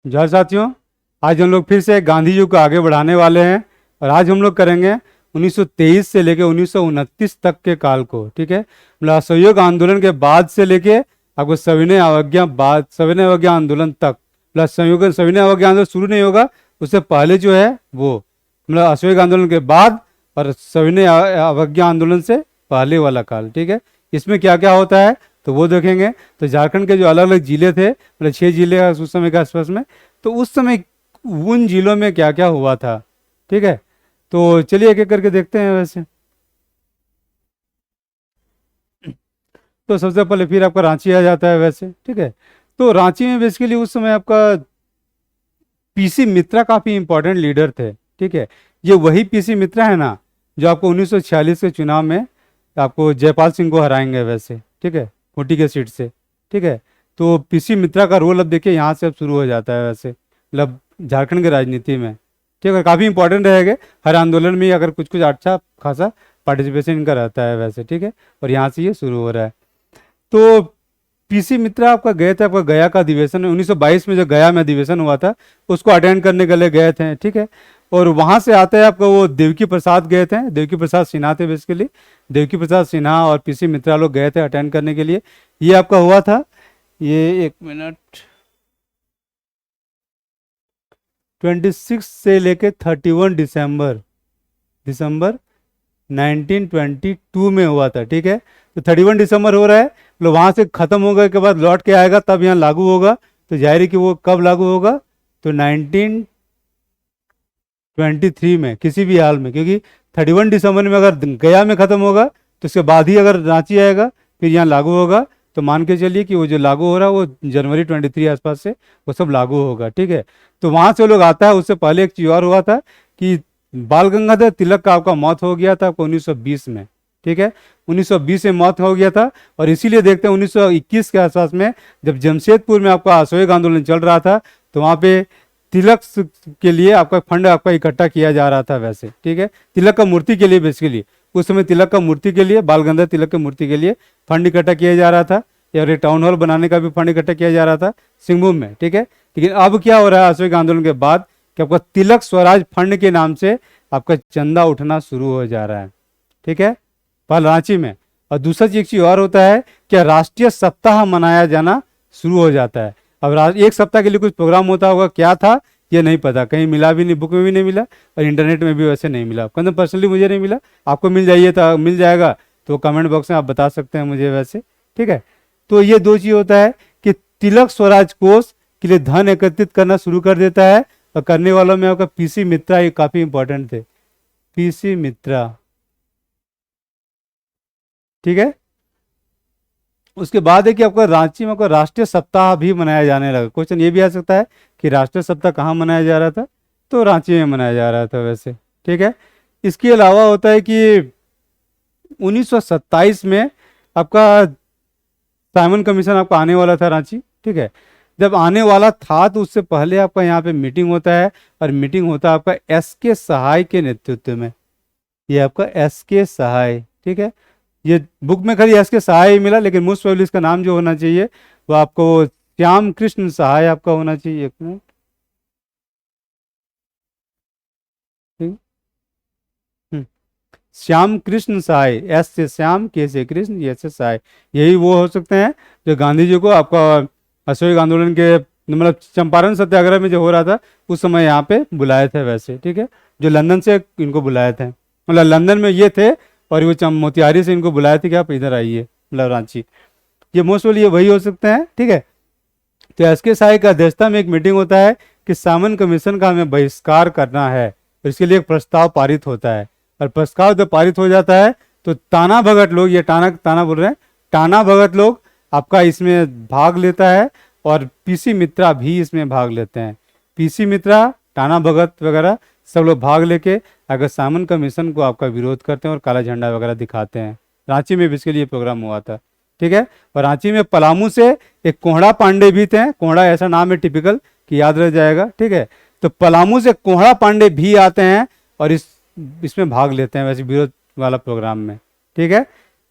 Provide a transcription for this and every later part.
जय साथियों, आज हम लोग फिर से गांधी जी को आगे बढ़ाने वाले हैं और आज हम लोग करेंगे 1923 से लेके 1929 तक के काल को। ठीक है, मतलब असहयोग आंदोलन के बाद से लेके आपको सविनय अवज्ञा आंदोलन तक। प्लस सविनय अवज्ञा आंदोलन शुरू नहीं होगा, उससे पहले जो है वो मतलब असहयोग आंदोलन के बाद और सविनय अवज्ञा आंदोलन से पहले वाला काल। ठीक है, इसमें क्या क्या होता है तो वो देखेंगे। तो झारखंड के जो अलग अलग जिले थे, मतलब 6 जिले उस समय के आसपास में, तो उस समय उन जिलों में क्या क्या हुआ था। ठीक है, तो चलिए एक एक करके देखते हैं। वैसे तो सबसे पहले फिर आपका रांची आ जाता है वैसे। ठीक है, तो रांची में बेसिकली उस समय आपका पीसी मित्रा काफी इंपॉर्टेंट लीडर थे। ठीक है, ये वही पीसी मित्रा है ना जो आपको 1946 के चुनाव में आपको जयपाल सिंह को हराएंगे वैसे। ठीक है, खूंटी के सीट से। ठीक है, तो पीसी मित्रा का रोल अब देखिए यहाँ से अब शुरू हो जाता है वैसे, मतलब झारखंड की राजनीति में। ठीक है, काफ़ी इंपॉर्टेंट रहेगा हर आंदोलन में, अगर कुछ कुछ अच्छा खासा पार्टिसिपेशन इनका रहता है वैसे। ठीक है, और यहाँ से ये शुरू हो रहा है। तो पीसी मित्रा आपका गए थे, आपका गया का अधिवेशन 1922 में जो गया में अधिवेशन हुआ था उसको अटेंड करने के लिए गए थे। ठीक है, और वहां से आते हैं आपका वो देवकी प्रसाद गए थे, देवकी प्रसाद सिन्हा थे बेसिकली। देवकी प्रसाद सिन्हा और पीसी मित्रा लोग गए थे अटेंड करने के लिए। ये आपका हुआ था, ये एक मिनट, 26 से लेके 31 दिसंबर दिसंबर 1922 में हुआ था। ठीक है, तो 31 दिसंबर हो रहा है, मतलब वहाँ से ख़त्म होने के बाद लौट के आएगा तब यहाँ लागू होगा। तो जाहिर है कि वो कब लागू होगा, तो 1923 में किसी भी हाल में, क्योंकि 31 दिसंबर में अगर गया में ख़त्म होगा तो उसके बाद ही अगर रांची आएगा फिर यहाँ लागू होगा। तो मान के चलिए कि वो जो लागू हो रहा है वो जनवरी 23 आसपास से वो सब लागू होगा। ठीक है, तो वहाँ से वो लोग आता है। उससे पहले एक चीज़ और हुआ था कि बाल गंगाधर तिलक का आपका मौत हो गया था आपको 1920 में। ठीक है, 1920 में मौत हो गया था, और इसीलिए देखते हैं 1921 के आसपास में जब जमशेदपुर में आपका असहयोग आंदोलन चल रहा था तो वहाँ पे तिलक के लिए आपका फंड आपका इकट्ठा किया जा रहा था वैसे। ठीक है, तिलक का मूर्ति के लिए बेसिकली उस समय तिलक का मूर्ति के लिए, बाल गंगाधर तिलक की मूर्ति के लिए फंड इकट्ठा किया जा रहा था, और एक टाउन हॉल बनाने का भी फंड इकट्ठा किया जा रहा था सिंहभूम में। ठीक है, लेकिन अब क्या हो रहा है असहयोग आंदोलन के बाद कि आपका तिलक स्वराज फंड के नाम से आपका चंदा उठना शुरू हो जा रहा है। ठीक है, पहले रांची में। और दूसरा चीज और होता है कि राष्ट्रीय सप्ताह मनाया जाना शुरू हो जाता है। अब एक सप्ताह के लिए कुछ प्रोग्राम होता होगा, क्या था ये नहीं पता, कहीं मिला भी नहीं, बुक में भी नहीं मिला और इंटरनेट में भी वैसे नहीं मिला। मतलब पर्सनली मुझे नहीं मिला, आपको मिल जाइए तो मिल जाएगा, तो कमेंट बॉक्स में आप बता सकते हैं मुझे वैसे। ठीक है, तो ये दो चीज़ होता है कि तिलक स्वराज कोष के लिए धन एकत्रित करना शुरू कर देता है, और करने वालों में आपका पीसी मित्रा ये काफ़ी इंपॉर्टेंट थे, पीसी मित्रा। ठीक है, उसके बाद है कि आपका रांची में आपका राष्ट्रीय सप्ताह भी मनाया जाने लगा। क्वेश्चन ये भी आ सकता है कि राष्ट्रीय सप्ताह कहाँ मनाया जा रहा था, तो रांची में मनाया जा रहा था वैसे। ठीक है, इसके अलावा होता है कि 1927 में आपका साइमन कमीशन आपका आने वाला था रांची। ठीक है, जब आने वाला था तो उससे पहले आपका यहाँ पे मीटिंग होता है, और मीटिंग होता है आपका एस के सहाय के नेतृत्व में। ये आपका एस के सहाय। ठीक है, ये बुक में खाली एस के सहाय ही मिला, लेकिन मोस्ट प्रोबेबली इसका नाम जो होना चाहिए वो आपको श्याम कृष्ण सहाय आपका होना चाहिए। एक मिनट, ठीक, श्याम कृष्ण सहाय, एस से श्याम, के से कृष्ण, ये से सहाय, यही वो हो सकते हैं जो गांधी जी को आपका असहयोग आंदोलन के मतलब चंपारण सत्याग्रह में जो हो रहा था उस समय यहाँ पे बुलाए थे वैसे। ठीक है, जो लंदन से इनको बुलाए थे, मतलब लंदन में ये थे और वो मोतिहारी से इनको बुलाए थे कि आप इधर आइए, मतलब रांची। ये मोस्ट ये वही हो सकते हैं। ठीक है, तो एस के साई का अध्यक्षता में एक मीटिंग होता है कि सामन कमीशन का हमें बहिष्कार करना है, और इसके लिए एक प्रस्ताव पारित होता है। और प्रस्ताव जब पारित हो जाता है तो ताना भगत लोग, ये ताना बोल रहे हैं, टाना भगत लोग आपका इसमें भाग लेता है, और पीसी मित्रा भी इसमें भाग लेते हैं। पीसी मित्रा, टाना भगत वगैरह सब लोग भाग लेके अगर सामन कमीशन को आपका विरोध करते हैं और काला झंडा वगैरह दिखाते हैं। रांची में भी इसके लिए प्रोग्राम हुआ था। ठीक है, और रांची में पलामू से एक कोहड़ा पांडे भी थे, कोहड़ा ऐसा नाम है टिपिकल कि याद रह जाएगा। ठीक है, तो पलामू से कोहड़ा पांडे भी आते हैं और इसमें भाग लेते हैं वैसे विरोध वाला प्रोग्राम में। ठीक है,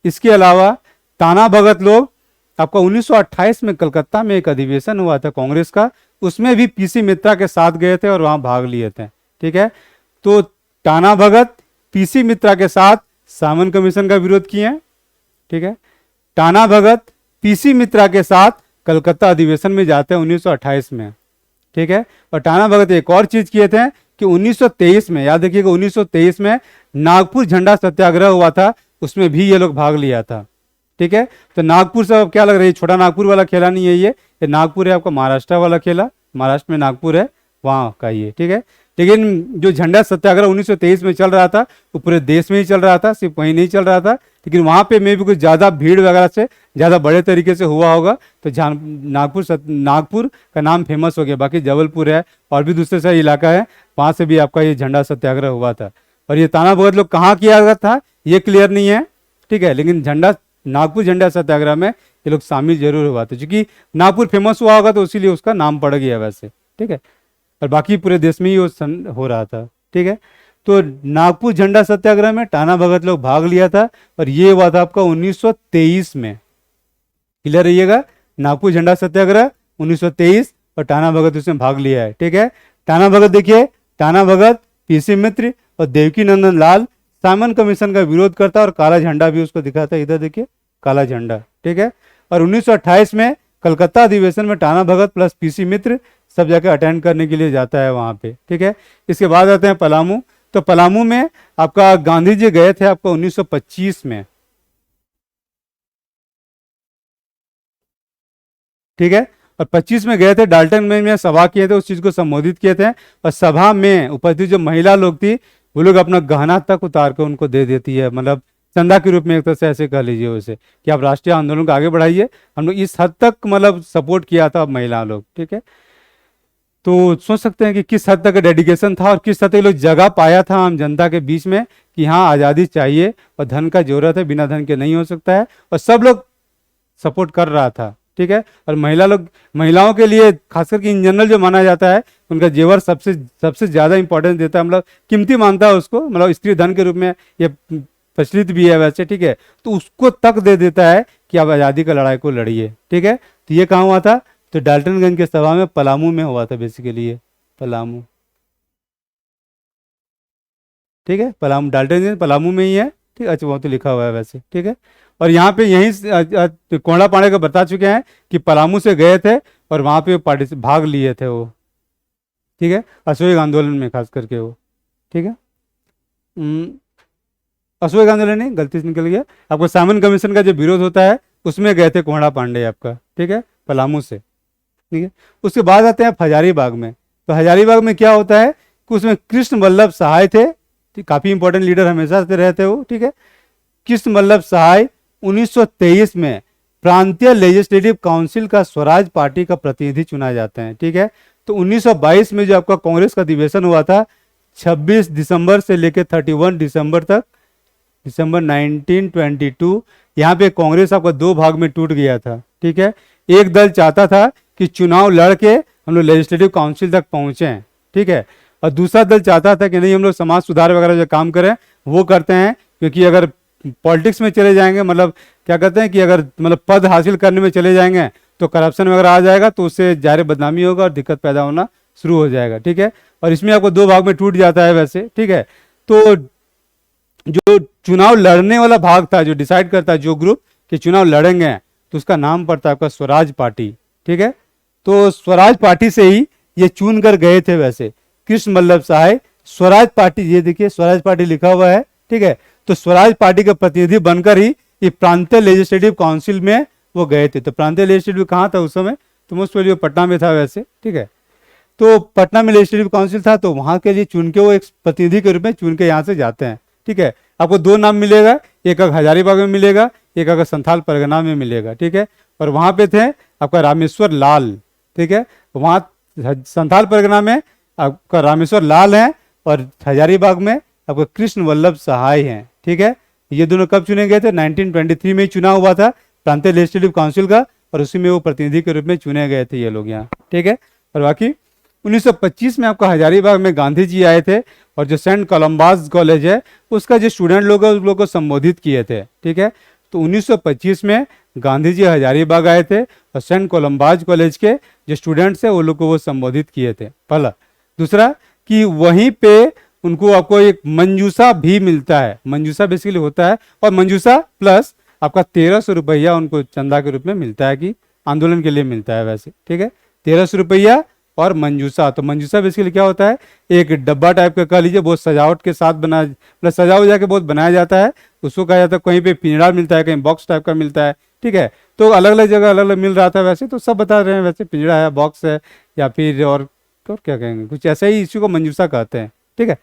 इसके अलावा ताना भगत लोग आपका 1928 में कलकत्ता में एक अधिवेशन हुआ था कांग्रेस का, उसमें भी पीसी मित्रा के साथ गए थे और वहां भाग लिए थे। ठीक है, तो टाना भगत पीसी मित्रा के साथ सामन कमीशन का विरोध किए हैं। ठीक है, टाना भगत पीसी मित्रा के साथ कलकत्ता अधिवेशन में जाते हैं 1928 में। ठीक है, और टाना भगत एक और चीज किए थे कि 1923 में, याद रखिएगा 1923 में नागपुर झंडा सत्याग्रह हुआ था, उसमें भी ये लोग भाग लिया था। ठीक है, तो नागपुर से अब क्या लग रहा है, छोटा नागपुर वाला खेला नहीं है, ये नागपुर है आपका, महाराष्ट्र वाला खेला, महाराष्ट्र में नागपुर है वहाँ का ये। ठीक है, लेकिन जो झंडा सत्याग्रह 1923 में चल रहा था वो पूरे देश में ही चल रहा था, सिर्फ वहीं नहीं चल रहा था, लेकिन वहाँ पे मे भी कुछ ज़्यादा भीड़ वगैरह से ज़्यादा बड़े तरीके से हुआ होगा, तो नागपुर का नाम फेमस हो गया। बाकी जबलपुर है और भी दूसरे सारे इलाका है, वहाँ से भी आपका ये झंडा सत्याग्रह हुआ था। और ये ताना भगत लोग कहाँ किया गया था ये क्लियर नहीं है। ठीक है, लेकिन नागपुर झंडा सत्याग्रह में ये लोग शामिल जरूर हुआ था, क्योंकि नागपुर फेमस हुआ होगा तो इसीलिए उसका नाम पड़ गया वैसे। ठीक है, और बाकी पूरे देश में ही वो हो रहा था। ठीक है, तो नागपुर झंडा सत्याग्रह में टाना भगत लोग भाग लिया था और ये हुआ था आपका 1923 में। क्लियर रहिएगा, नागपुर झंडा सत्याग्रह 1923 और टाना भगत उसमें भाग लिया है। ठीक है, टाना भगत देखिए, टाना भगत पीसी मित्र और देवकी नंदन लाल सामन कमीशन का विरोध करता और काला झंडा भी उसको दिखाता है, इधर देखिए काला झंडा। ठीक है, और 1928 में कलकत्ता अधिवेशन में टाना भगत प्लस पीसी मित्र सब जगह अटेंड करने के लिए जाता है वहां पे। ठीक है, इसके बाद आते हैं पलामू। तो पलामू में आपका गांधी जी गए थे आपका 1925 में। ठीक है, और 25 में गए थे, डाल्टन में सभा किए थे, उस चीज को संबोधित किए थे, और सभा में उपस्थित जो महिला लोग थी वो लोग अपना गहना तक उतार कर उनको दे देती है, मतलब चंदा के रूप में, एक तरह से ऐसे कह लीजिए उसे कि आप राष्ट्रीय आंदोलन को आगे बढ़ाइए। हम लोग इस हद तक मतलब सपोर्ट किया था महिला लोग। ठीक है, तो सोच सकते हैं कि किस हद तक डेडिकेशन था और किस हद तक लोग जगह पाया था आम जनता के बीच में कि हाँ आज़ादी चाहिए और धन का जरूरत है, बिना धन के नहीं हो सकता है, और सब लोग सपोर्ट कर रहा था। ठीक है, और महिलाओं के लिए खासकर कि इन जनरल जो माना जाता है उनका जेवर सबसे ज़्यादा इंपॉर्टेंस देता है, मतलब कीमती मानता है उसको, मतलब स्त्री धन के रूप में ये प्रचलित भी है वैसे। ठीक है, तो उसको तक दे देता है कि आप आज़ादी का लड़ाई को लड़िए। ठीक है, तो ये कहाँ हुआ था, तो डाल्टनगंज के सभा में पलामू में हुआ था बेसिकली, ये पलामू। ठीक है, पलामू, डाल्टनगंज पलामू में ही है। ठीक है, अच्छा वहाँ तो लिखा हुआ है वैसे। ठीक है, और यहाँ पे यहीं कोंडा पांडे को बता चुके हैं कि पलामू से गए थे और वहाँ पे भाग लिए थे वो। ठीक है, अशोक आंदोलन में खास करके वो। ठीक है, अशोक आंदोलन नहीं, गलती से निकल गया, आपको सामन कमीशन का जो विरोध होता है उसमें गए थे कोंडा पांडे आपका। ठीक है, पलामू से। ठीक है, उसके बाद आते हैं हजारीबाग में। तो हजारीबाग में क्या होता है कि उसमें कृष्ण वल्लभ सहाय थे, काफी इंपॉर्टेंट लीडर हमेशा से रहते हो। ठीक है, कृष्ण वल्लभ सहाय 1923 में प्रांतीय लेजिस्लेटिव काउंसिल का स्वराज पार्टी का प्रतिनिधि चुना जाते हैं। ठीक है, तो 1922 में जो आपका कांग्रेस का अधिवेशन हुआ था 26 दिसंबर से लेकर 31 दिसंबर तक, दिसंबर 1922, यहाँ पे कांग्रेस आपका दो भाग में टूट गया था। ठीक है, एक दल चाहता था कि चुनाव लड़के हम लोग लेजिस्लेटिव काउंसिल तक पहुंचे। ठीक है, और दूसरा दल चाहता था कि नहीं हम लोग समाज सुधार वगैरह जो काम करें वो करते हैं, क्योंकि अगर पॉलिटिक्स में चले जाएंगे, मतलब क्या कहते हैं कि अगर मतलब पद हासिल करने में चले जाएंगे तो करप्शन वगैरह आ जाएगा, तो उससे जाहिर बदनामी होगा और दिक्कत पैदा होना शुरू हो जाएगा। ठीक है, और इसमें आपको दो भाग में टूट जाता है वैसे। ठीक है, तो जो चुनाव लड़ने वाला भाग था, जो डिसाइड करता है जो ग्रुप कि चुनाव लड़ेंगे, तो उसका नाम पड़ता है आपका स्वराज पार्टी। ठीक है, तो स्वराज पार्टी से ही ये चुन कर गए थे वैसे कृष्ण वल्लभ सहाय। स्वराज पार्टी, ये देखिए स्वराज पार्टी लिखा हुआ है। ठीक है, तो स्वराज पार्टी के प्रतिनिधि बनकर ही ये प्रांतीय लेजिस्लेटिव काउंसिल में वो गए थे। तो प्रांतीय लेजिस्लेटिव कहाँ था उस समय, तो मोस्ट प्रोबेबली पटना में था वैसे। ठीक है, तो पटना में लेजिस्लेटिव काउंसिल था, तो वहाँ के लिए चुन के वो एक प्रतिनिधि के रूप में चुन के यहाँ से जाते हैं। ठीक है, आपको दो नाम मिलेगा, एक हजारीबाग में मिलेगा, एक अगर संथाल परगना में मिलेगा। ठीक है, और वहाँ पे थे आपका रामेश्वर लाल। ठीक है, वहाँ संथाल परगना में आपका रामेश्वर लाल है और हजारीबाग में आपका कृष्ण वल्लभ सहाय हैं। ठीक है, ये दोनों कब चुने गए थे, 1923 में ही चुना हुआ था प्रांतीय लेजिस्लेटिव काउंसिल का, और उसी में वो प्रतिनिधि के रूप में चुने गए थे ये लोग यहाँ। ठीक है, और बाकी 1925 में आपका हजारीबाग में गांधी जी आए थे और जो सेंट कोलम्बस कॉलेज है उसका जो स्टूडेंट लोग है उस लोग को संबोधित किए थे। ठीक है, तो 1925 में गांधी जी हजारीबाग आए थे और सेंट कोलम्बाज कॉलेज के जो स्टूडेंट्स हैं वो लोग को वो संबोधित किए थे, पहला। दूसरा कि वहीं पे उनको आपको एक मंजूसा भी मिलता है, मंजूसा बेसिकली होता है, और मंजूसा प्लस आपका 1300 रुपया उनको चंदा के रूप में मिलता है, कि आंदोलन के लिए मिलता है वैसे, ठीक है। 1300 रुपया और मंजूसा। तो मंजूसा बेसिकली क्या होता है, एक डब्बा टाइप का कह लीजिए, बहुत सजावट के साथ बना, मतलब सजा हो जाके बहुत बनाया जाता है, उसको कहा जाता है, कहीं पे पिंजड़ा मिलता है, कहीं बॉक्स टाइप का मिलता है, ठीक है। तो अलग अलग जगह अलग अलग मिल रहा था वैसे, तो सब बता रहे हैं वैसे, पिंजड़ा है, बॉक्स है, या फिर और क्या कहेंगे, कुछ ऐसा ही, इसी को मंजूसा कहते हैं, ठीक है।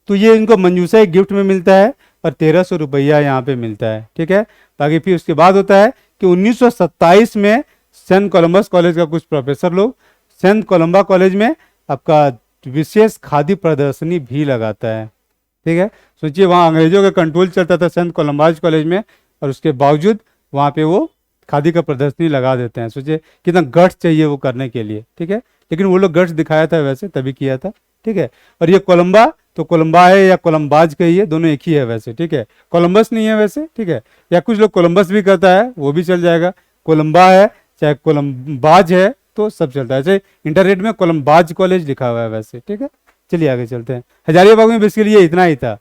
तो ये इनको मंजूसा एक गिफ्ट में मिलता है और 1300 रुपया यहाँ पे मिलता है, ठीक है। बाकी फिर उसके बाद होता है कि 1927 में सेंट कोलम्बस कॉलेज का कुछ प्रोफेसर लोग सेंट कोलम्बा कॉलेज में आपका विशेष खादी प्रदर्शनी भी लगाता है, ठीक है। सोचिए वहाँ अंग्रेजों का कंट्रोल चलता था सेंट कोलम्बाज कॉलेज में, और उसके बावजूद वहाँ पे वो खादी का प्रदर्शनी लगा देते हैं। सोचिए कितना गट्स चाहिए वो करने के लिए, ठीक है। लेकिन वो लोग गट्स दिखाया था वैसे, तभी किया था, ठीक है। और ये कोलम्बा, तो कोलम्बा है या कोलम्बाज कहिए, दोनों एक ही है वैसे, ठीक है। कोलम्बस नहीं है वैसे, ठीक है, या कुछ लोग कोलम्बस भी कहता है, वो भी चल जाएगा। कोलम्बा है चाहे कोलम्बाज है तो सब चलता है। जैसे इंटरनेट में कोलम्बाज कॉलेज लिखा हुआ है वैसे, ठीक है। चलिए आगे चलते हैं। हजारीबाग में बेसिकली ये इतना ही था,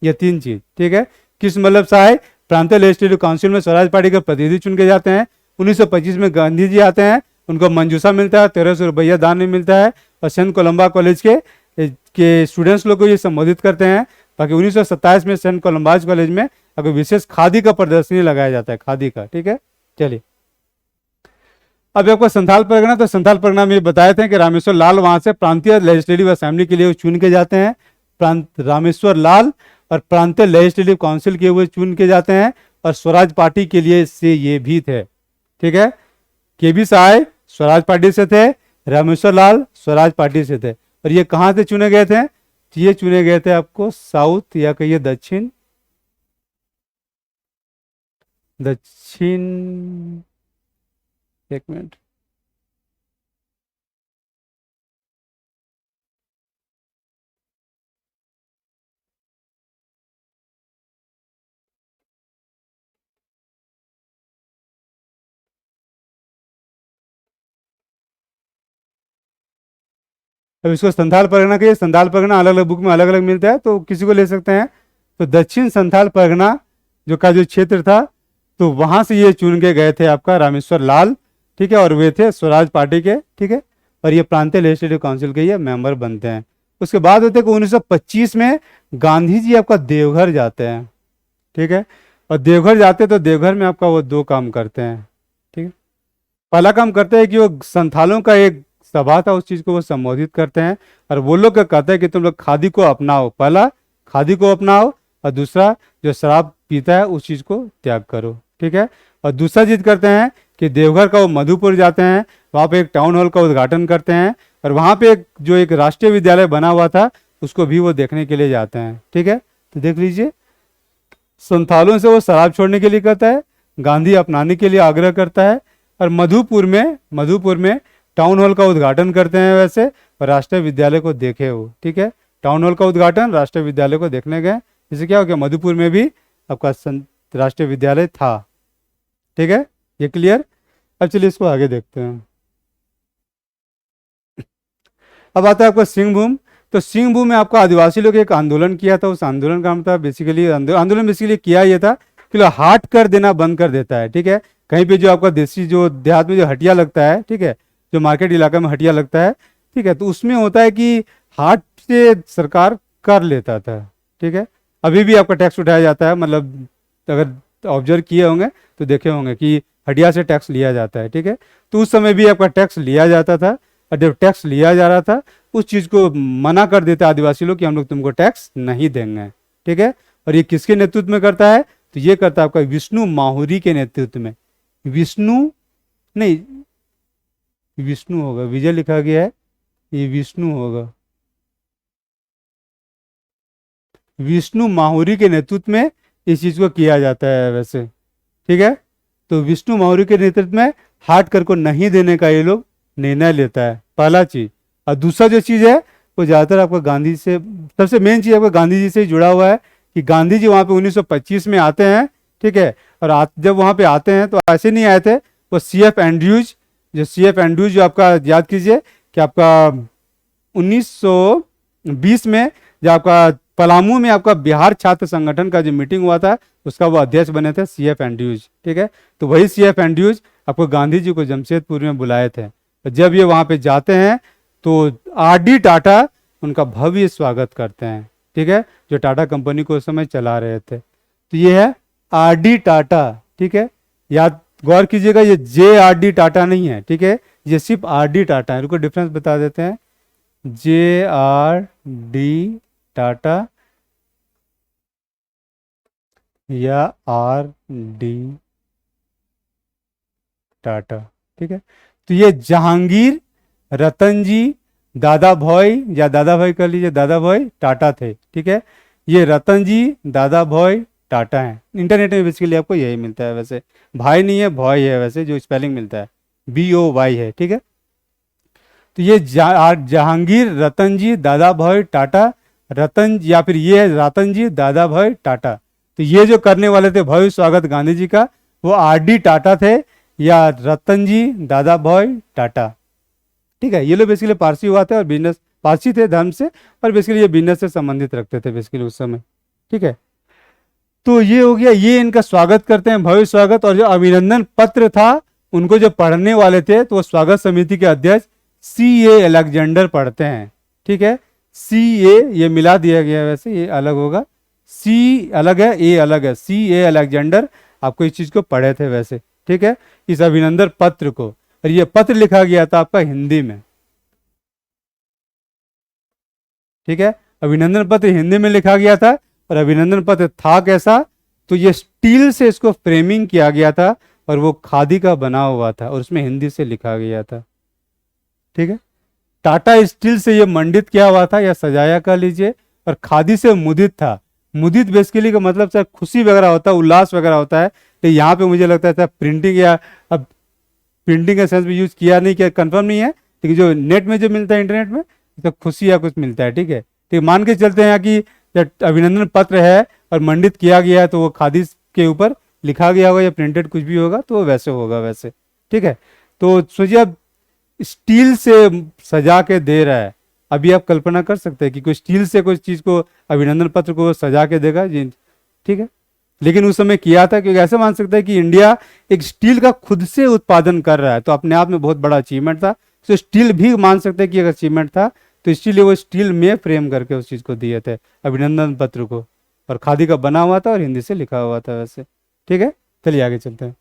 ये 3 चीज, ठीक है। किस मतलब सहाय प्रांतीय लेजिस्लेटिव काउंसिल में स्वराज पार्टी के प्रतिनिधि चुन के जाते हैं। 1925 में गांधी जी आते हैं, उनको मंजूसा मिलता है, 1300 रुपया दान में मिलता है, और सेंट कोलम्बा कॉलेज के स्टूडेंट्स लोग को ये संबोधित करते हैं। बाकी 1927 में सेंट कोलम्बाज कॉलेज में आपको विशेष खादी का प्रदर्शनी लगाया जाता है, खादी का, ठीक है। चलिए अब आपको संथाल परगना, तो संथाल परगना में बताए थे कि रामेश्वर लाल वहां से प्रांतीय लेजिस्लेटिव असेंबली के लिए चुन के जाते हैं। रामेश्वर लाल और प्रांतीय लेजिस्लेटिव काउंसिल के हुए चुन के जाते हैं, और स्वराज पार्टी के लिए से ये भी थे, ठीक है। केबी सहाय स्वराज पार्टी से थे, रामेश्वर लाल स्वराज पार्टी से थे। और ये कहाँ से चुने गए थे, ये चुने गए थे आपको साउथ या कहिए दक्षिण, एक मिनट, अब इसको संथाल परगना कहिए। संथाल परगना अलग अलग बुक में अलग अलग मिलता है, तो किसी को ले सकते हैं। तो दक्षिण संथाल परगना जो का जो क्षेत्र था, तो वहां से ये चुन के गए थे आपका रामेश्वर लाल, ठीक है, और वे थे स्वराज पार्टी के, ठीक है। और ये प्रांतीय लेजिस्लेटिव काउंसिल के ये मेंबर बनते हैं। उसके बाद होते हैं कि 1925 में गांधी जी आपका देवघर जाते हैं, ठीक है। और देवघर जाते तो देवघर में आपका वो 2 काम करते हैं, ठीक है। पहला काम करते हैं कि वो संथालों का एक सभा था, उस चीज को वो संबोधित करते हैं, और वो लोग क्या कहते हैं कि तुम लोग खादी को अपनाओ, पहला खादी को अपनाओ, और दूसरा जो शराब पीता है उस चीज को त्याग करो, ठीक है। और दूसरा चीज करते हैं कि देवघर का वो मधुपुर जाते हैं, वहाँ पे एक टाउन हॉल का उद्घाटन करते हैं, और वहाँ पे जो एक राष्ट्रीय विद्यालय बना हुआ था उसको भी वो देखने के लिए जाते हैं, ठीक है। तो देख लीजिए, संथालों से वो शराब छोड़ने के लिए कहता है, गांधी अपनाने के लिए आग्रह करता है, और मधुपुर में टाउन हॉल का उद्घाटन करते हैं वैसे, और राष्ट्रीय विद्यालय को देखे वो, ठीक है। टाउन हॉल का उद्घाटन, राष्ट्रीय विद्यालय को देखने गए। जैसे क्या हो गया, मधुपुर में भी आपका राष्ट्रीय विद्यालय था, ठीक है, ये क्लियर। अब चलिए इसको आगे देखते हैं। अब आता है आपका सिंहभूम। तो सिंहभूम में आपका आदिवासी लोग एक आंदोलन किया था, उस आंदोलन का मतलब बेसिकली आंदोलन बेसिकली किया ये था कि लोग हाट कर देना बंद कर देता है, ठीक है। कहीं पे जो आपका देसी जो देहात में जो हटिया लगता है, ठीक है, जो मार्केट इलाका में हटिया लगता है, ठीक है, तो उसमें होता है कि हाट से सरकार कर लेता था, ठीक है। अभी भी आपका टैक्स उठाया जाता है, मतलब अगर ऑब्जर्व किए होंगे तो देखे होंगे कि हटिया से टैक्स लिया जाता है, ठीक है। तो उस समय भी आपका टैक्स लिया जाता था, और जब टैक्स लिया जा रहा था उस चीज़ को मना कर देते आदिवासी लोग कि हम लोग तुमको टैक्स नहीं देंगे, ठीक है। और ये किसके नेतृत्व में करता है, तो ये करता है आपका विष्णु माहुरी के नेतृत्व में। विष्णु होगा, विजय लिखा गया है, ये विष्णु होगा, विष्णु माहुरी के नेतृत्व में इस चीज को किया जाता है वैसे, ठीक है। तो विष्णु माहुरी के नेतृत्व में हाट कर को नहीं देने का ये लोग निर्णय लेता है, पहला चीज। और दूसरा जो चीज है वो ज्यादातर आपका गांधी से, सबसे मेन चीज आपका गांधी जी से ही जुड़ा हुआ है, कि गांधी जी वहां पे 1925 में आते हैं, ठीक है। और जब वहाँ पे आते हैं तो ऐसे नहीं आए थे, वो CF एंड्रयूज, जो CF एंड्रयूज जो आपका याद कीजिए कि आपका 1920 में जो आपका पलामू में आपका बिहार छात्र संगठन का जो मीटिंग हुआ था, उसका वो अध्यक्ष बने थे CF एंड्रयूज, ठीक है। तो वही CF एंड्रयूज आपको गांधी जी को जमशेदपुर में बुलाए थे। तो जब ये वहाँ पे जाते हैं तो RD टाटा उनका भव्य स्वागत करते हैं, ठीक है, जो टाटा कंपनी को उस समय चला रहे थे। तो ये है RD टाटा, ठीक है। याद गौर कीजिएगा, ये JRD टाटा नहीं है, ठीक है, ये सिर्फ RD टाटा है। इनको डिफरेंस बता देते हैं, JRD टाटा या RD टाटा, ठीक है। तो ये जहांगीर रतन जी दादा भाई, या दादा भाई कर लीजिए, दादा भाई टाटा थे, ठीक है। ये रतन जी दादा भाई टाटा हैं। इंटरनेट में बेसिकली आपको यही मिलता है, वैसे भाई नहीं है, भाई है वैसे, जो स्पेलिंग मिलता है BOY है, ठीक है। तो ये जहांगीर रतन जी दादा भाई टाटा, रतन या फिर ये है रतन जी दादा भाई टाटा। तो ये जो करने वाले थे भव्य स्वागत गांधी जी का, वो RD टाटा थे या रतन जी दादा भाई टाटा, ठीक है। ये लोग बेसिकली पारसी हुआ थे और बिजनेस, पारसी थे धर्म से, और बेसिकली ये बिजनेस से संबंधित रखते थे बेसिकली उस समय, ठीक है। तो ये हो गया, ये इनका स्वागत करते हैं, भव्य स्वागत। और जो अभिनंदन पत्र था उनको जो पढ़ने वाले थे, तो वो स्वागत समिति के अध्यक्ष CA अलेक्जेंडर पढ़ते हैं, ठीक है। CA ये मिला दिया गया है, वैसे ये अलग होगा, C अलग है, A अलग है, CA अलेक्जेंडर आपको इस चीज को पढ़े थे वैसे, ठीक है, इस अभिनंदन पत्र को। और ये पत्र लिखा गया था आपका हिंदी में, ठीक है। अभिनंदन पत्र हिंदी में लिखा गया था। और अभिनंदन पत्र था कैसा, तो ये स्टील से इसको फ्रेमिंग किया गया था और वो खादी का बना हुआ था और उसमें हिंदी से लिखा गया था, ठीक है। टाटा स्टील से ये मंडित किया हुआ था या सजाया कर लीजिए, और खादी से मुदित था। मुदित बेसिकली का मतलब चाहे खुशी वगैरह होता है, उल्लास वगैरह होता है, तो यहाँ पे मुझे लगता है प्रिंटिंग, या अब प्रिंटिंग का सेंस में यूज किया नहीं किया कंफर्म नहीं है, लेकिन जो नेट में जो मिलता है इंटरनेट में, तो खुशी या कुछ मिलता है, ठीक है। तो मान के चलते हैं कि अभिनंदन पत्र है और मंडित किया गया है, तो वो खादी के ऊपर लिखा गया होगा या प्रिंटेड कुछ भी होगा, तो वो वैसे होगा वैसे, ठीक है। तो सोचिए अब स्टील से सजा के दे रहा है, अभी आप कल्पना कर सकते हैं कि कोई स्टील से कोई चीज को, अभिनंदन पत्र को सजा के देगा जी, ठीक है। लेकिन उस समय किया था, क्योंकि ऐसे मान सकते हैं कि इंडिया एक स्टील का खुद से उत्पादन कर रहा है, तो अपने आप में बहुत बड़ा अचीवमेंट था। तो स्टील भी मान सकते हैं कि एक अचीवमेंट था, तो इसीलिए वो स्टील में फ्रेम करके उस चीज को दिए थे अभिनंदन पत्र को, और खादी का बना हुआ था और हिंदी से लिखा हुआ था वैसे, ठीक है। चलिए आगे चलते हैं।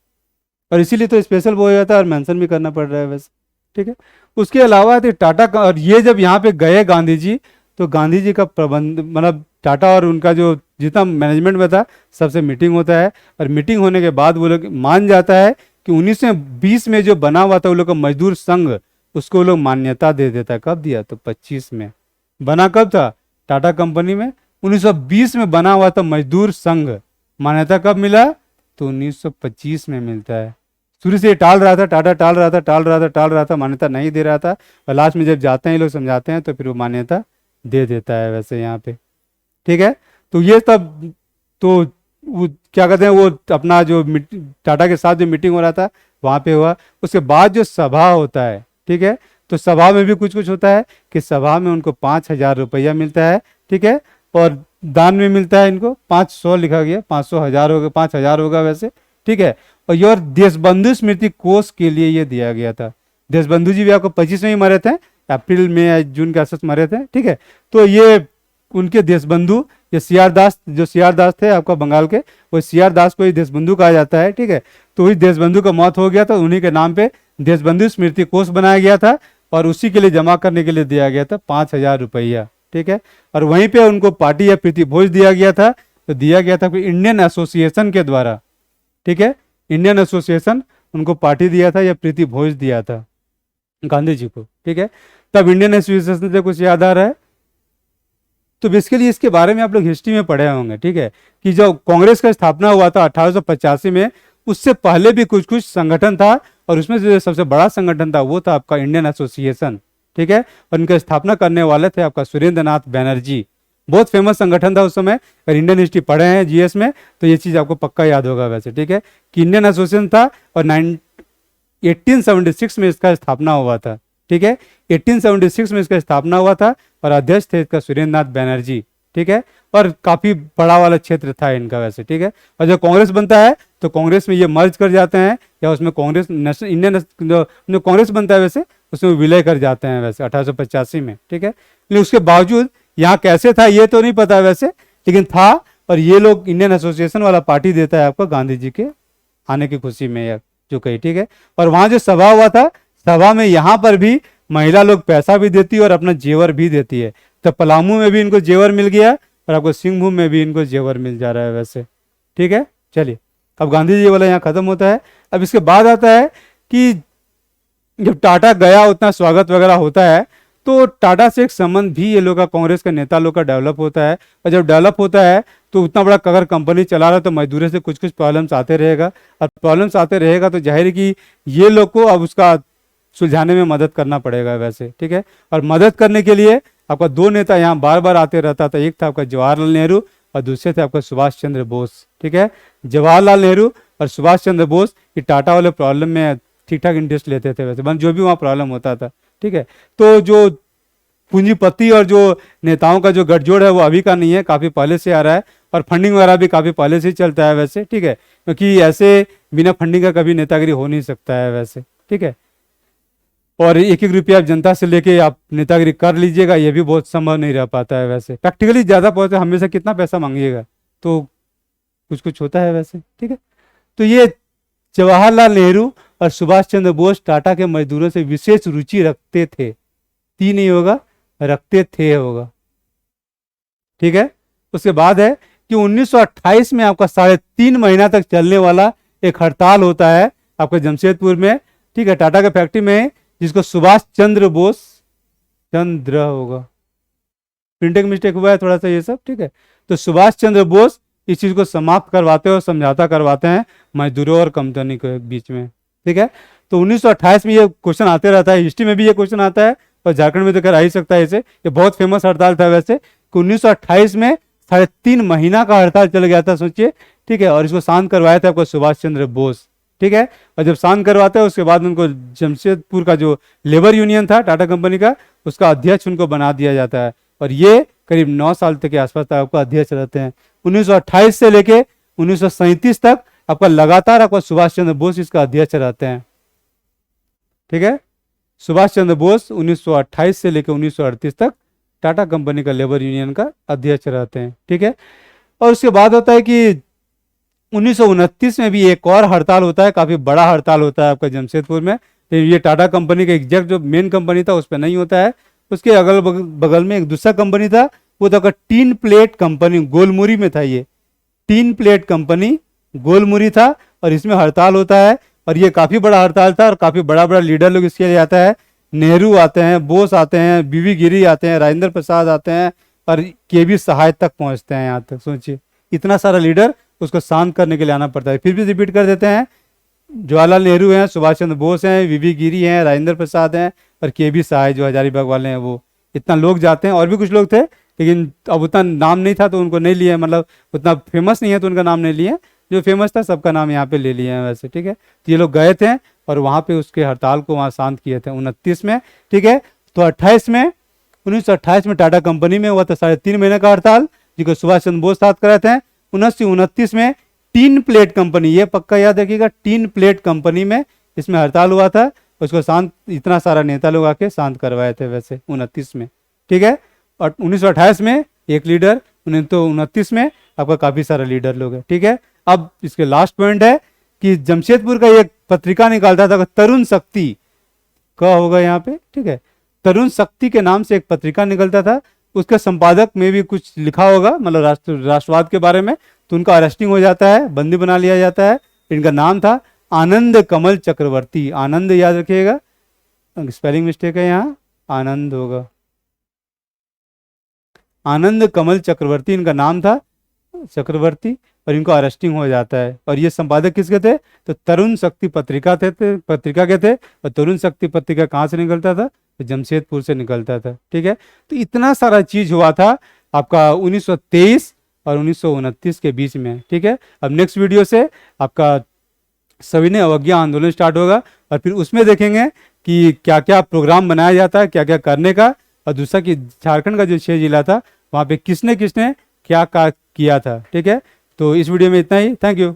और इसीलिए तो स्पेशल वो हो था और मेंशन भी करना पड़ रहा है वैसे, ठीक है। उसके अलावा तो टाटा का, और ये जब यहाँ पे गए गांधी जी, तो गांधी जी का प्रबंध, मतलब टाटा और उनका जो जितना मैनेजमेंट में था, सबसे मीटिंग होता है। और मीटिंग होने के बाद वो लोग मान जाता है कि 1920 में जो बना हुआ था वो लोग का मजदूर संघ, उसको वो लोग मान्यता दे देता है। कब दिया, तो 25 में बना। कब था, टाटा कंपनी में 1920 में बना हुआ था मजदूर संघ, मान्यता कब मिला, तो 1925 में मिलता है। शुरू से टाल रहा था, टाटा टाल रहा था, मान्यता नहीं दे रहा था, और लास्ट में जब जाते हैं ये लोग समझाते हैं, तो फिर वो मान्यता दे देता है वैसे यहाँ पे, ठीक है। तो ये तब तो वो क्या कहते हैं, वो अपना जो टाटा के साथ जो मीटिंग हो रहा था वहाँ पे हुआ। उसके बाद जो सभा होता है, ठीक है, तो सभा में भी कुछ कुछ होता है कि सभा में उनको 5,000 रुपया मिलता है, ठीक है। और दान में मिलता है इनको 500 लिखा गया, 500 1000 होगा, 5,000 होगा वैसे, ठीक है। और ये देशबंधु स्मृति कोष के लिए ये दिया गया था। देशबंधु जी भी आपको 25 में ही मरे थे, अप्रैल में या जून के आसपास मरे थे, ठीक है। तो ये उनके देशबंधु, ये CR दास, जो CR दास थे आपका बंगाल के, वो CR दास को ही देशबंधु कहा जाता है, ठीक है। तो वही देशबंधु का मौत हो गया था, उन्हीं के नाम पे देशबंधु स्मृति कोष बनाया गया था, और उसी के लिए जमा करने के लिए दिया गया था 5,000 रुपया, ठीक है। और वहीं पे उनको पार्टी या प्रीति भोज दिया गया था, तो दिया गया था इंडियन एसोसिएशन के द्वारा, ठीक है। इंडियन एसोसिएशन उनको पार्टी दिया था या प्रीति भोज दिया था गांधी जी को, ठीक है। तब इंडियन एसोसिएशन से कुछ याद आ रहा है, तो बेसिकली इसके बारे में आप लोग हिस्ट्री में पढ़े होंगे, ठीक है, कि जब कांग्रेस का स्थापना हुआ था 1885 में, उससे पहले भी कुछ कुछ संगठन था, और उसमें जो सबसे बड़ा संगठन था वो था आपका इंडियन एसोसिएशन, ठीक है। और इनका स्थापना करने वाले थे आपका सुरेंद्र नाथ बैनर्जी, बहुत फेमस संगठन था उस समय। अगर इंडियन हिस्ट्री पढ़े हैं जीएस में तो ये चीज़ आपको पक्का याद होगा वैसे, ठीक है, कि इंडियन एसोसिएशन था और 1876 में इसका स्थापना हुआ था, ठीक है, 1876 में इसका स्थापना हुआ था और अध्यक्ष थे इसका सुरेंद्र नाथ बैनर्जी, ठीक है, और काफ़ी बड़ा वाला क्षेत्र था इनका वैसे, ठीक है। और जब कांग्रेस बनता है तो कांग्रेस में ये मर्ज कर जाते हैं, या उसमें कांग्रेस नेशनल इंडियन जो कांग्रेस बनता है वैसे उसमें विलय कर जाते हैं वैसे 1885 में, ठीक है। लेकिन उसके बावजूद यहाँ कैसे था ये तो नहीं पता वैसे, लेकिन था। और ये लोग इंडियन एसोसिएशन वाला पार्टी देता है आपको गांधी जी के आने की खुशी में, या जो कही, ठीक है। और वहाँ जो सभा हुआ था, सभा में यहाँ पर भी महिला लोग पैसा भी देती है और अपना जेवर भी देती है। तो पलामू में भी इनको जेवर मिल गया और आपको सिंहभूम में भी इनको जेवर मिल जा रहा है वैसे, ठीक है। चलिए, अब गांधी जी वाला यहाँ खत्म होता है। अब इसके बाद आता है कि जब टाटा गया उतना स्वागत वगैरह होता है, तो टाटा से एक संबंध भी ये लोग का, कांग्रेस के नेता लोग का डेवलप होता है। और जब डेवलप होता है तो उतना बड़ा अगर कंपनी चला रहा है तो मजदूरों से कुछ कुछ प्रॉब्लम्स आते रहेगा, और प्रॉब्लम्स आते रहेगा तो जाहिर है कि ये लोग को अब उसका सुलझाने में मदद करना पड़ेगा वैसे, ठीक है। और मदद करने के लिए आपका दो नेता यहाँ बार बार आते रहता था। एक था आपका जवाहरलाल नेहरू और दूसरे थे आपका सुभाष चंद्र बोस, ठीक है। जवाहरलाल नेहरू और सुभाष चंद्र बोस ये टाटा वाले प्रॉब्लम में ठीक ठाक इंटरेस्ट लेते थे वैसे, जो भी वहाँ प्रॉब्लम होता था, ठीक है। तो जो पूंजीपति और जो नेताओं का जो गठजोड़ है वो अभी का नहीं है, काफ़ी पहले से आ रहा है, और फंडिंग वगैरह भी काफ़ी पहले से ही चलता है वैसे, ठीक है, क्योंकि ऐसे बिना फंडिंग का कभी नेतागिरी हो नहीं सकता है वैसे, ठीक है। और एक एक रुपया आप जनता से लेके आप नेतागिरी कर लीजिएगा, ये भी बहुत संभव नहीं रह पाता है वैसे। प्रैक्टिकली ज़्यादा पहुँचे हमेशा कितना पैसा मांगिएगा, तो कुछ कुछ होता है वैसे, ठीक है। तो ये जवाहरलाल नेहरू और सुभाष चंद्र बोस टाटा के मजदूरों से विशेष रुचि रखते थे, थी नहीं होगा, रखते थे होगा, ठीक है। उसके बाद है कि 1928 में आपका 3.5 महीना तक चलने वाला एक हड़ताल होता है आपके जमशेदपुर में, ठीक है, टाटा के फैक्ट्री में, जिसको सुभाष चंद्र बोस, चंद्र होगा, प्रिंटिंग मिस्टेक हुआ है थोड़ा सा ये सब, ठीक है। तो सुभाष चंद्र बोस इस चीज को समाप्त करवाते हैं और समझौता करवाते हैं मजदूरों और कंपनी के बीच में, ठीक है। तो 1928 में ये क्वेश्चन आते रहता है, हिस्ट्री में भी ये क्वेश्चन आता है और झारखंड में तो खैर आ ही सकता है इसे, ये बहुत फेमस हड़ताल था वैसे, कि 1928 में 3.5 महीना का हड़ताल चल गया था, सोचिए, ठीक है। और इसको शांत करवाया था आपको सुभाष चंद्र बोस, ठीक है। और जब शांत करवाते हैं उसके बाद उनको जमशेदपुर का जो लेबर यूनियन था टाटा कंपनी का, उसका अध्यक्ष उनको बना दिया जाता है, और ये करीब 9 साल तक के आसपास तक आपका अध्यक्ष रहते हैं। 1928 से लेके 1937 तक आपका लगातार आपका सुभाष चंद्र बोस इसका अध्यक्ष रहते हैं, ठीक है। सुभाष चंद्र बोस 1928 से लेकर 1938 तक टाटा कंपनी का लेबर यूनियन का अध्यक्ष रहते हैं, ठीक है। और उसके बाद होता है कि 1929 में भी एक और हड़ताल होता है, काफी बड़ा हड़ताल होता है आपका जमशेदपुर में। तो ये टाटा कंपनी का एग्जैक्ट जो मेन कंपनी था उस पर नहीं होता है, उसके अगल बगल में एक दूसरा कंपनी था, वो था टीन प्लेट कंपनी, गोलमुरी में था। ये टीन प्लेट कंपनी गोलमुरी था और इसमें हड़ताल होता है, और ये काफी बड़ा हड़ताल था और काफी बड़ा बड़ा लीडर लोग इसके लिए आता है। नेहरू आते हैं, बोस आते हैं, बीवी गिरी आते हैं, राजेंद्र प्रसाद आते हैं, और के सहाय तक पहुंचते हैं यहाँ तक। सोचिए इतना सारा लीडर उसको शांत करने के लिए आना पड़ता है। फिर भी रिपीट कर देते हैं, जवाहरलाल नेहरू हैं, सुभाष चंद्र बोस हैं, वीवी गिरी हैं, राजेंद्र प्रसाद हैं, और के सहाय जो हजारीबाग वाले हैं, वो इतना लोग जाते हैं। और भी कुछ लोग थे लेकिन अब उतना नाम नहीं था तो उनको नहीं लिए, मतलब उतना फेमस नहीं है तो उनका नाम नहीं लिए, जो फेमस था सबका नाम यहाँ पे ले लिए हैं वैसे, ठीक है। तो ये लोग गए थे और वहाँ पे उसके हड़ताल को वहाँ शांत किए थे 29 में, ठीक है। तो 1928 में टाटा कंपनी में हुआ था 3.5 महीने का हड़ताल, जिसको सुभाष चंद्र बोस साथ कराए थे। 1929 में टीन प्लेट कंपनी, ये पक्का याद रखिएगा, टीन प्लेट कंपनी में इसमें हड़ताल हुआ था, उसको शांत इतना सारा नेता लोग आके शांत करवाए थे वैसे 29 में, ठीक है। और 1928 में एक लीडर, 1929 में आपका काफी सारा लीडर लोग है, ठीक है। अब इसके लास्ट पॉइंट है कि जमशेदपुर का एक पत्रिका निकालता था तरुण शक्ति, क्या होगा यहाँ पे, ठीक है, तरुण शक्ति के नाम से एक पत्रिका निकलता था। उसके संपादक में भी कुछ लिखा होगा, मतलब राष्ट्रवाद के बारे में, तो उनका अरेस्टिंग हो जाता है, बंदी बना लिया जाता है। इनका नाम था आनंद कमल चक्रवर्ती, आनंद याद रखिएगा, स्पेलिंग मिस्टेक है यहाँ, आनंद होगा, आनंद कमल चक्रवर्ती इनका नाम था, चक्रवर्ती, और इनको अरेस्टिंग हो जाता है। और ये संपादक किसके थे, तो तरुण शक्ति पत्रिका थे, पत्रिका के थे। और तरुण शक्ति पत्रिका कहाँ से निकलता था, तो जमशेदपुर से निकलता था, ठीक है। तो इतना सारा चीज हुआ था आपका 1923 और 1929 के बीच में है। ठीक है, अब नेक्स्ट वीडियो से आपका सविनय अवज्ञा आंदोलन स्टार्ट होगा और फिर उसमें देखेंगे कि क्या क्या प्रोग्राम बनाया जाता है, क्या क्या करने का, और दूसरा कि झारखंड का जो 6 जिला था वहाँ पे किसने किसने क्या किया था। ठीक है, तो इस वीडियो में इतना ही। Thank you.